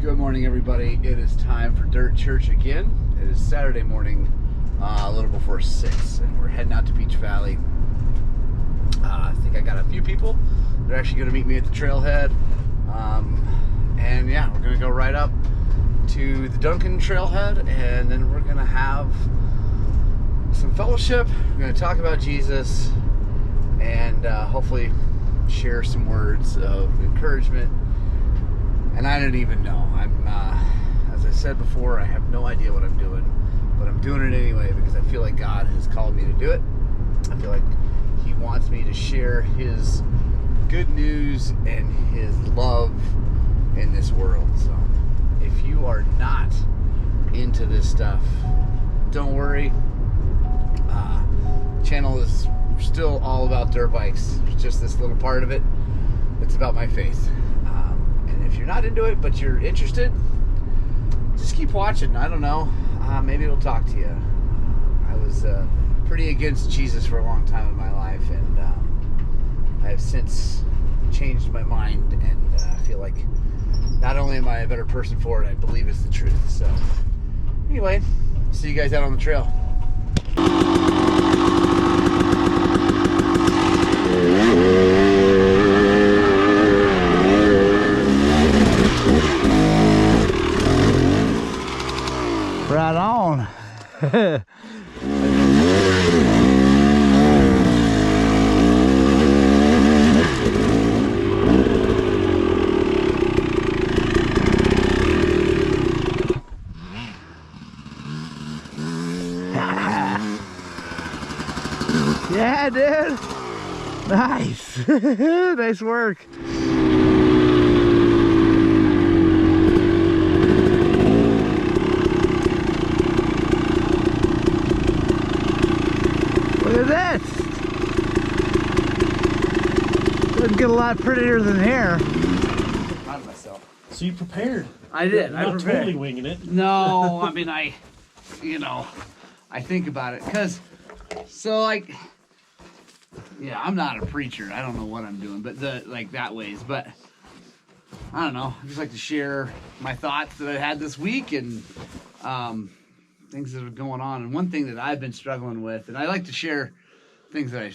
Good morning, everybody. It is time for Dirt Church again. It is Saturday morning, a little before 6, and we're heading out to Beach Valley. I think I got a few people. They're actually going to meet me at the trailhead. And yeah, we're going to go right up to the Duncan trailhead, and then we're going to have some fellowship. We're going to talk about Jesus, and hopefully share some words of encouragement. And I don't even know. As I said before, I have no idea what I'm doing, but I'm doing it anyway because I feel like God has called me to do it. I feel like He wants me to share His good news and His love in this world. So if you are not into this stuff, don't worry. Channel is still all about dirt bikes. It's just this little part of it that's about my faith. If you're not into it, but you're interested, just keep watching. I don't know. Maybe it'll talk to you. I was pretty against Jesus for a long time in my life, and I have since changed my mind, and I feel like not only am I a better person for it, I believe it's the truth. So anyway, see you guys out on the trail. Right on. Yeah, dude. Nice. Nice work. Look at this. Doesn't get a lot prettier than here. I'm proud of myself. So you prepared. I did. You're not totally winging it. No, I mean, I think about it. Yeah, I'm not a preacher. I don't know what I'm doing, but that ways. But I don't know. I just like to share my thoughts that I had this week and things that are going on. And one thing that I've been struggling with, and I like to share things that I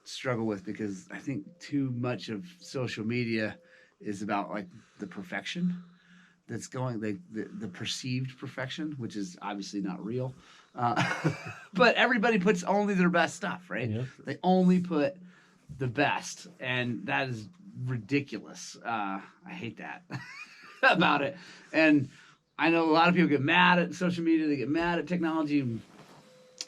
struggle with because I think too much of social media is about like the perfection that's going, the perceived perfection, which is obviously not real. But everybody puts only their best stuff, right? Yeah. They only put the best, and that is ridiculous. I hate that about it. And I know a lot of people get mad at social media, they get mad at technology, and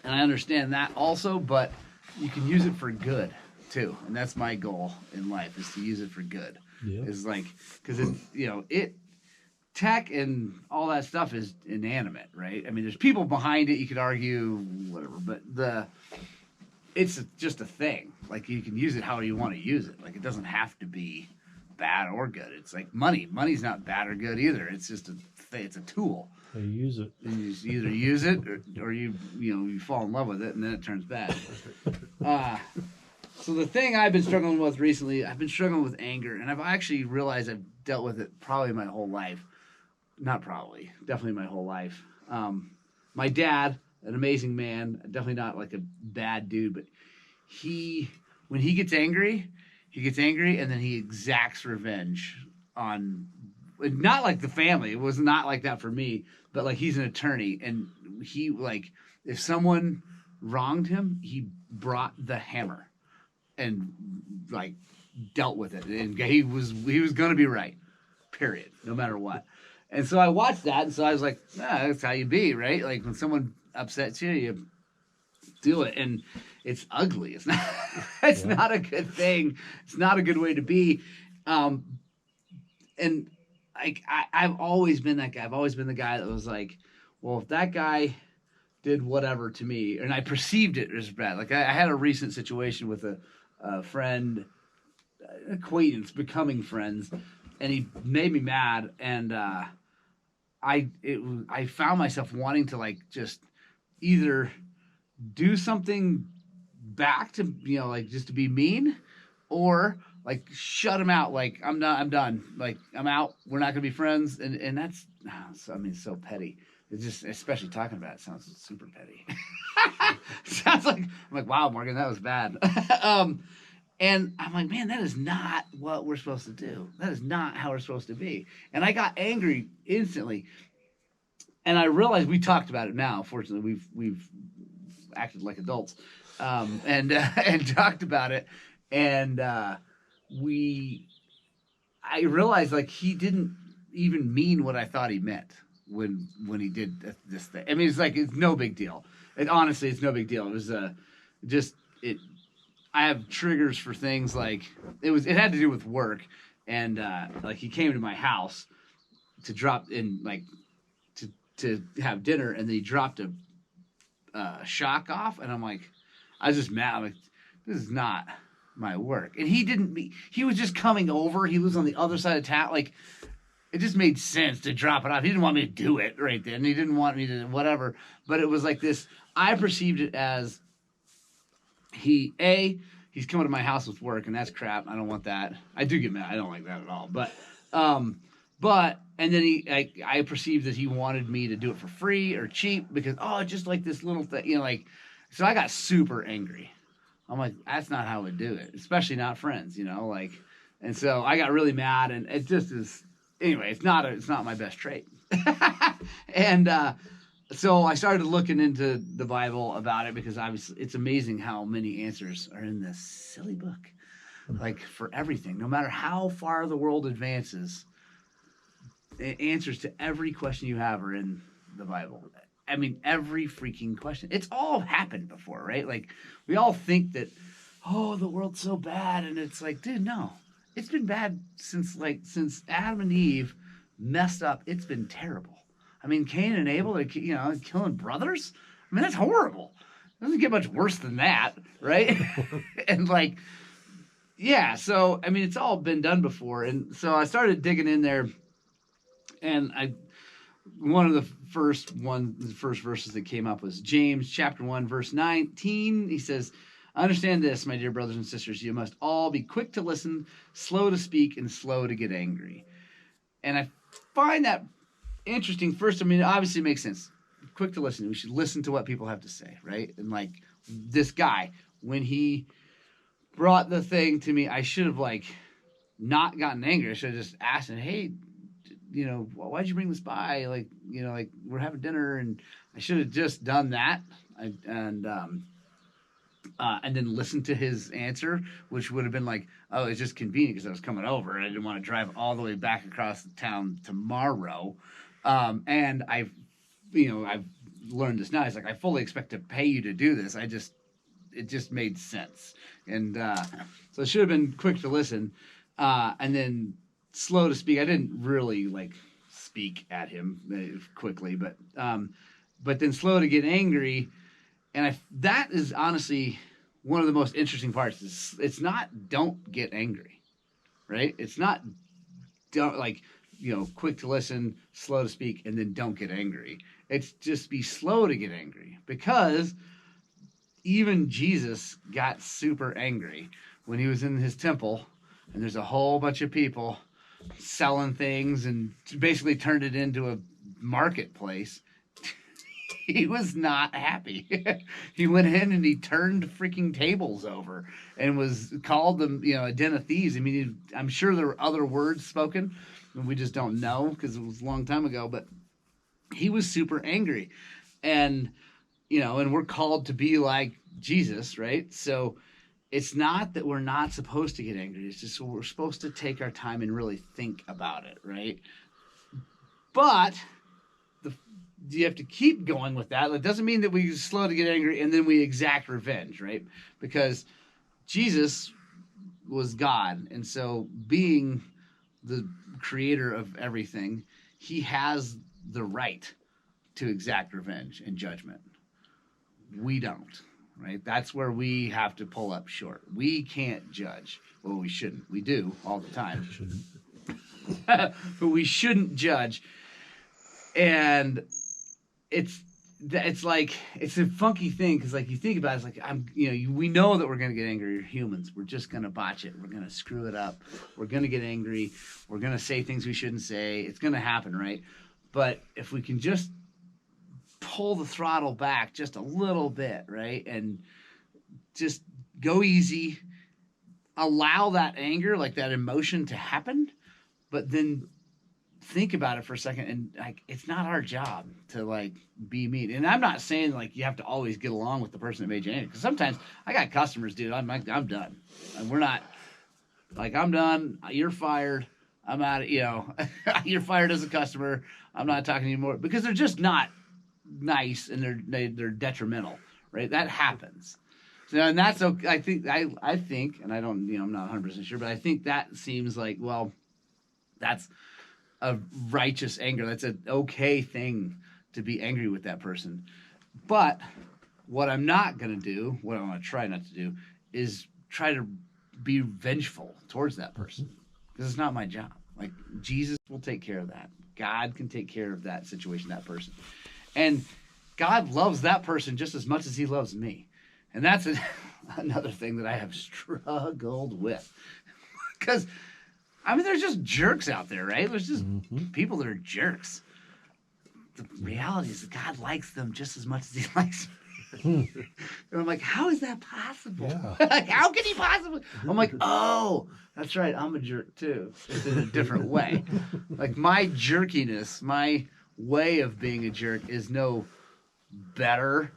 I understand that also, but you can use it for good too. And that's my goal in life, is to use it for good. Yeah. Is like, because tech and all that stuff is inanimate, right? I mean, there's people behind it, you could argue, whatever, but it's just a thing. Like, you can use it how you want to use it. Like, it doesn't have to be bad or good. It's like money. Money's not bad or good either. It's just it's a tool. You use it. And you either use it or you fall in love with it, and then it turns bad. So the thing I've been struggling with recently, I've been struggling with anger, and I've actually realized I've dealt with it probably my whole life. Not probably, definitely my whole life. My dad, an amazing man, definitely not like a bad dude, but when he gets angry, and then he exacts revenge on, not like the family. It was not like that for me, but like, he's an attorney, and he, like, if someone wronged him, he brought the hammer and like dealt with it, and he was gonna be right, period, no matter what. And so I watched that, and so I was like, that's how you be, right? Like, when someone upsets you, you do it, and it's ugly. It's not. It's not a good thing. It's not a good way to be. And like, I've always been that guy. I've always been the guy that was like, well, if that guy did whatever to me, and I perceived it as bad. Like, I had a recent situation with a friend, acquaintance, becoming friends, and he made me mad, and I found myself wanting to, like, just either do something back to, like, just to be mean, or like shut him out. Like I'm done. Like I'm out. We're not gonna be friends. And that's, so petty. It's just, especially talking about it, sounds super petty. Sounds like, I'm like, wow, Morgan, that was bad. And I'm like, man, that is not what we're supposed to do. That is not how we're supposed to be. And I got angry instantly. And I realized, we talked about it now. Fortunately, we've acted like adults, and talked about it. And I realized, like, he didn't even mean what I thought he meant when he did this thing. I mean, it's no big deal. Honestly, it's no big deal. It was I have triggers for things like it had to do with work, and like he came to my house to drop in, like to have dinner, and then he dropped a shock off, and I'm like, I was just mad. I'm like, this is not my work. And he was just coming over. He lives on the other side of town. Like, it just made sense to drop it off. He didn't want me to do it right then. He didn't want me to whatever. But it was like this. I perceived it as he's coming to my house with work, and that's crap. I don't want that. I do get mad. I don't like that at all. And then I perceived that he wanted me to do it for free or cheap because, just like this little thing, so I got super angry. I'm like, that's not how we do it, especially not friends, and so I got really mad, and it just is, anyway, it's not my best trait. And, so I started looking into the Bible about it because obviously it's amazing how many answers are in this silly book, like for everything, no matter how far the world advances. Answers to every question you have are in the Bible. I mean, every freaking question. It's all happened before, right? Like, we all think that, the world's so bad, and it's like, dude, no. It's been bad since Adam and Eve messed up. It's been terrible. I mean, Cain and Abel, killing brothers. I mean, that's horrible. It doesn't get much worse than that, right? And so, I mean, it's all been done before. And so I started digging in there. And one of the first verses that came up was James chapter 1, verse 19. He says, understand this, my dear brothers and sisters, you must all be quick to listen, slow to speak, and slow to get angry. And I find that interesting. First, I mean, it obviously makes sense. Quick to listen. We should listen to what people have to say, right? And like this guy, when he brought the thing to me, I should have not gotten angry. I should have just asked him, hey, why'd you bring this by? We're having dinner, and I should have just done that, and then listened to his answer, which would have been like, it's just convenient because I was coming over and I didn't want to drive all the way back across the town tomorrow. And I've learned this now. It's like, I fully expect to pay you to do this. It just made sense. And so it should have been quick to listen, and then slow to speak. I didn't really speak at him quickly, but then slow to get angry. And that is honestly one of the most interesting parts. It's not don't get angry, right? It's not quick to listen, slow to speak, and then don't get angry. It's just be slow to get angry, because even Jesus got super angry when he was in his temple and there's a whole bunch of people selling things and basically turned it into a marketplace. He was not happy. He went in and he turned freaking tables over and was called them, a den of thieves. I mean, I'm sure there were other words spoken, and we just don't know because it was a long time ago, but he was super angry. And, and we're called to be like Jesus, right? So it's not that we're not supposed to get angry. It's just we're supposed to take our time and really think about it, right? But you have to keep going with that. It doesn't mean that we slow to get angry and then we exact revenge, right? Because Jesus was God, and so being the creator of everything, he has the right to exact revenge and judgment. We don't, right? That's where we have to pull up short. We can't judge. Well, we shouldn't. We do all the time. But we shouldn't judge. And it's like, it's a funky thing because, like, you think about it, it's like, we know that we're going to get angry. We're humans. We're just going to botch it. We're going to screw it up. We're going to get angry. We're going to say things we shouldn't say. It's going to happen, right? But if we can just pull the throttle back just a little bit, right, and just go easy, allow that anger, like that emotion, to happen, but then think about it for a second, and like, it's not our job to like be mean. And I'm not saying like you have to always get along with the person that made you angry, because sometimes I got customers, dude, I'm done, and we're not, like, I'm done, you're fired, I'm out of, you're fired as a customer, I'm not talking to you anymore, because they're just not nice, and they're detrimental, right? That happens. So, and that's okay. I think, and I don't, I'm not 100% sure, but I think that seems like, well, that's a righteous anger. That's an okay thing to be angry with that person. But what I'm not going to do, what I'm going to try not to do, is try to be vengeful towards that person, because it's not my job. Like, Jesus will take care of that. God can take care of that situation, that person. And God loves that person just as much as he loves me. And that's another thing that I have struggled with. Because, I mean, there's just jerks out there, right? There's just people that are jerks. The reality is that God likes them just as much as he likes me. And I'm like, how is that possible? Yeah. Like, how can he possibly? I'm like, oh, that's right, I'm a jerk too. It's in a different way. Like, my jerkiness, my way of being a jerk is no better,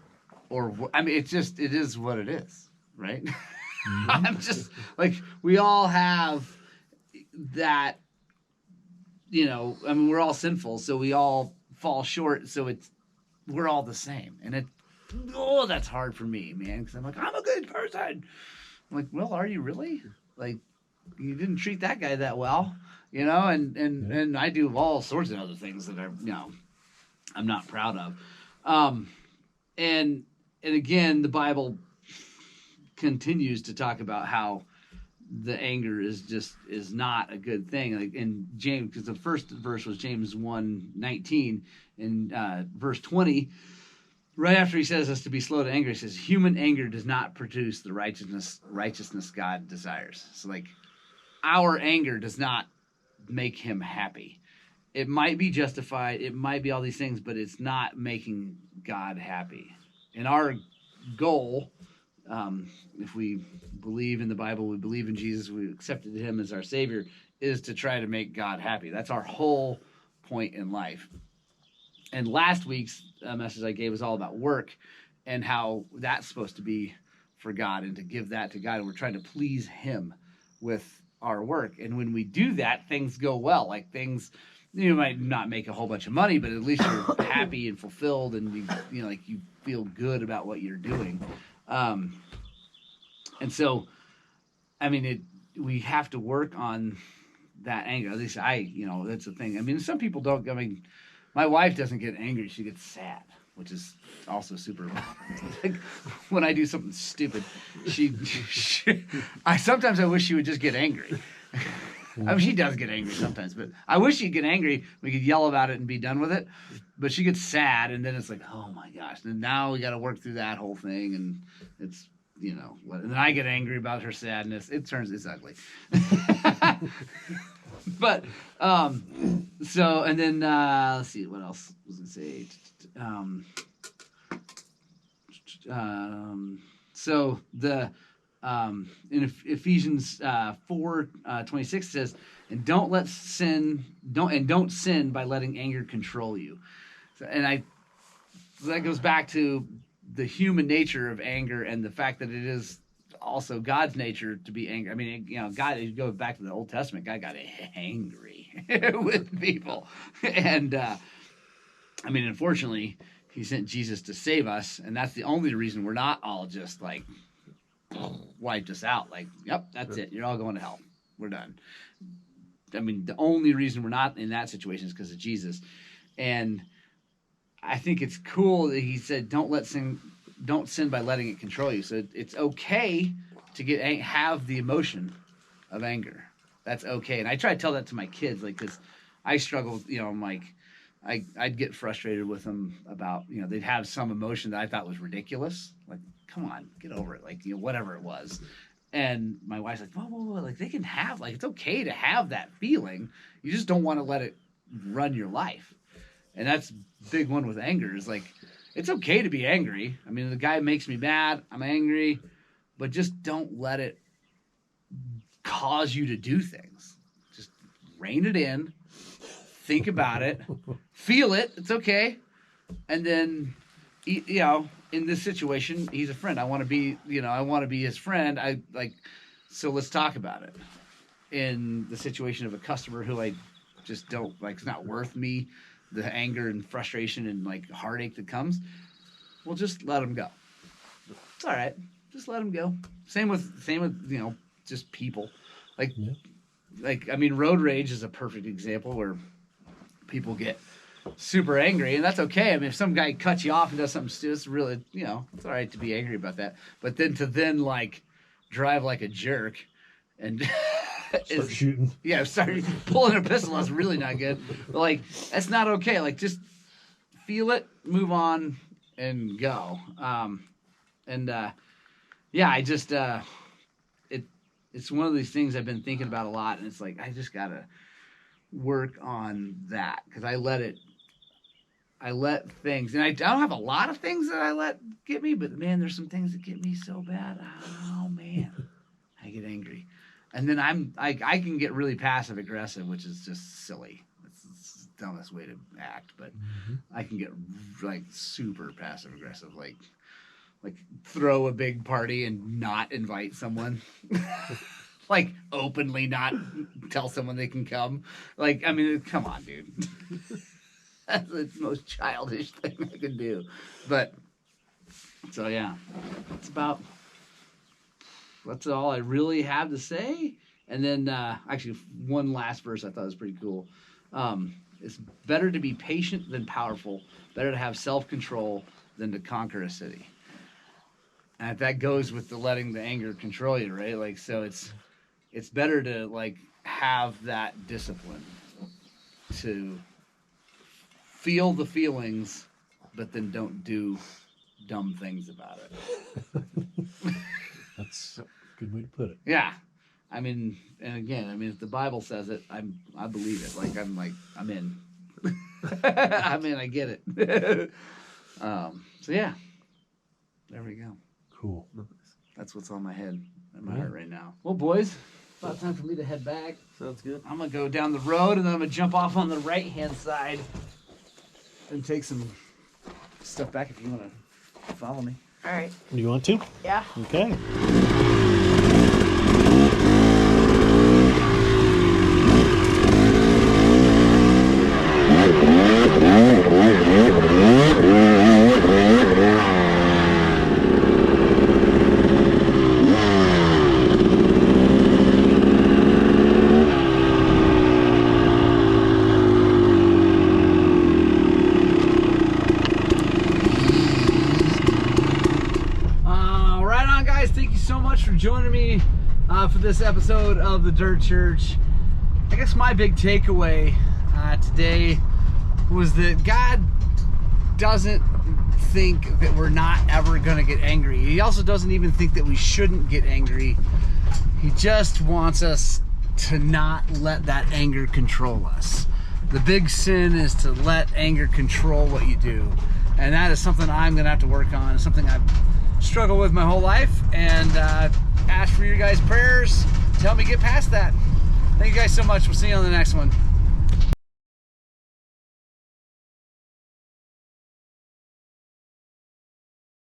or I mean, it is what it is, right? I'm just like, we all have that, I mean, we're all sinful, so we all fall short, so we're all the same. And that's hard for me, man, because I'm like, I'm a good person. I'm like, well, are you really? Like, you didn't treat that guy that well, and I do all sorts of other things that are, I'm not proud of. And again, the Bible continues to talk about how the anger is not a good thing. Like in James, because the first verse was James 1:19, in verse 20, right after he says us to be slow to anger, he says, human anger does not produce the righteousness God desires. So, like, our anger does not make him happy. It might be justified, it might be all these things, but it's not making God happy. And our goal, if we believe in the Bible, we believe in Jesus, we accepted him as our Savior, is to try to make God happy. That's our whole point in life. And last week's message I gave was all about work and how that's supposed to be for God, and to give that to God. And we're trying to please him with our work. And when we do that, things go well. Like, things, you might not make a whole bunch of money, but at least you're happy and fulfilled, and you feel good about what you're doing. And so, I mean, we have to work on that anger. At least that's the thing. I mean, some people don't. I mean, my wife doesn't get angry; she gets sad, which is also super. Like, when I do something stupid, sometimes I wish she would just get angry. I mean, she does get angry sometimes, but I wish she'd get angry. We could yell about it and be done with it. But she gets sad, and then it's like, oh my gosh! And now we got to work through that whole thing, and it's. And then I get angry about her sadness. It's ugly. But, so, and then, let's see, what else was I say? So in Ephesians 4:26 says, and don't sin by letting anger control you. And that goes back to the human nature of anger, and the fact that it is also God's nature to be angry. I mean, God, you go back to the Old Testament, God got angry with people. And, I mean, unfortunately, he sent Jesus to save us, and that's the only reason we're not all just, like, wiped us out. Like, yep, that's it. You're all going to hell. We're done. I mean, the only reason we're not in that situation is because of Jesus. And I think it's cool that he said, don't sin by letting it control you. So it's okay to have the emotion of anger. That's okay. And I try to tell that to my kids, like, because I struggle, I'm like, I'd get frustrated with them about, they'd have some emotion that I thought was ridiculous. Like, come on, get over it. Like, whatever it was. And my wife's like, whoa, like they can have, like, it's okay to have that feeling. You just don't want to let it run your life. And that's a big one with anger is like, it's okay to be angry. I mean, the guy makes me mad. I'm angry, but just don't let it cause you to do things. Just rein it in. Think about it. Feel it. It's okay. And then, in this situation, he's a friend. I want to be, his friend. So let's talk about it. In the situation of a customer who I just don't like, it's not worth me, the anger and frustration and like heartache that comes, well, just let him go. It's all right. Just let him go. Same with, just people. Road rage is a perfect example where people get super angry, and that's okay. I mean, if some guy cuts you off and does something stupid, it's really, it's all right to be angry about that. But then to like drive like a jerk and start shooting. Yeah, start pulling a pistol. That's really not good. But like, that's not okay. Like, just feel it, move on, and go. It's one of these things I've been thinking about a lot, and it's like I just gotta work on that because I let things, and I don't have a lot of things that I let get me, but man, there's some things that get me so bad. Oh man, I get angry, and then I can get really passive aggressive, which is just silly. It's the dumbest way to act, but I can get like super passive aggressive, like throw a big party and not invite someone. Like openly not tell someone they can come. Like, I mean, come on, dude. That's the most childish thing I could do. But, so yeah, that's all I really have to say. And then, actually, one last verse I thought was pretty cool. It's better to be patient than powerful. Better to have self-control than to conquer a city. And that goes with the letting the anger control you, right? Like, so it's better to like have that discipline to feel the feelings, but then don't do dumb things about it. That's a good way to put it. Yeah. I mean, and again, if the Bible says it, I believe it. Like, I'm in. I'm in, I get it. So yeah, there we go. Cool. That's what's on my head and my heart right now. Well, boys, about time for me to head back. Sounds good. I'm going to go down the road, and then I'm going to jump off on the right-hand side and take some stuff back if you want to follow me. All right. You want to? Yeah. Okay. Joining me for this episode of the Dirt Church. I guess my big takeaway today was that God doesn't think that we're not ever going to get angry. He also doesn't even think that we shouldn't get angry. He just wants us to not let that anger control us. The big sin is to let anger control what you do. And that is something I'm going to have to work on. It's something I've struggled with my whole life, and ask for your guys' prayers to help me get past that. Thank you guys so much. We'll see you on the next one.